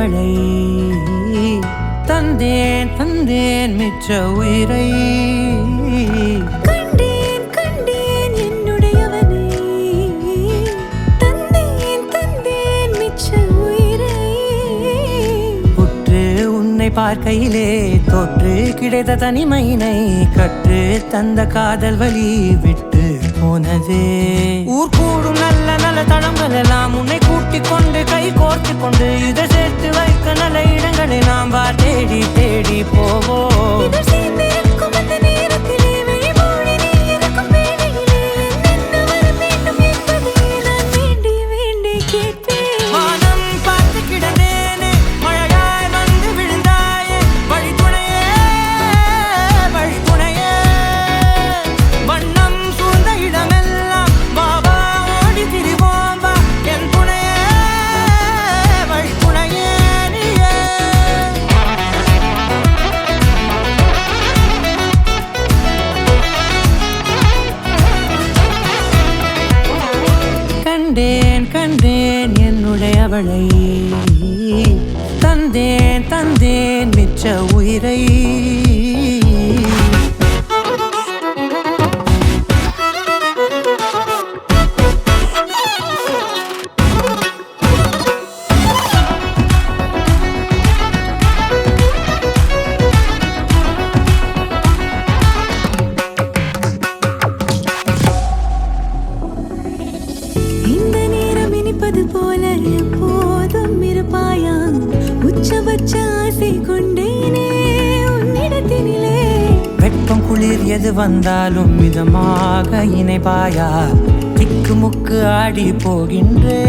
அவளை தந்தேன் தந்தேன் மிச்ச உயிரை கண்டேன் கண்டேன் என்னுடையவனை தந்தேன் தந்தேன் மிச்ச உயிரை உற்று உன்னை பார்க்கையிலே தோற்று கிடைத்த தனிமையினை கற்று தந்த காதல் வழி விட்டு போனதே ஊர் கூடும் நல்ல நல்ல தளங்கள் எல்லாம் உன்னை கூட்டிக் கொண்டு கை கோர்த்து கொண்டு இதை சேர்த்து வைக்க நல்ல இடங்களை நாம் தேடி தேடி போவோம் இதழ் சேர்ந்திருக்கும் அந்த நேரத்திலே வழிமொழி நீ இருக்கும் வேளையிலே என்ன வர வேண்டும் என்பதை நான் வேண்டி வேண்டி கேட்பேன் வானம் பார்த்து கிடந்தேனே மழையாய் வந்து விழுந்தாயே வழித்துணையே வழித்துணையே வண்ணம் சூழ்ந்த இடமெல்லாம் பாபா ஓடி திரிவோம் வா என் துணையே வழித்துணையே நீயே கண்டேன் கண்டேன் என்னுடையவளை தந்தேன் தந்தேன் மிச்ச உயிரை இந்த நேரம் இனிப்பது போல எப்போதும் இருப்பாயா உச்சபட்ச ஆசை கொண்டேனே உன்னிடத்தினிலே வெப்பம் குளிர் எது வந்தாலும் மிதமாக இணைப்பாயா திக்கு முக்கு ஆடி போகின்றே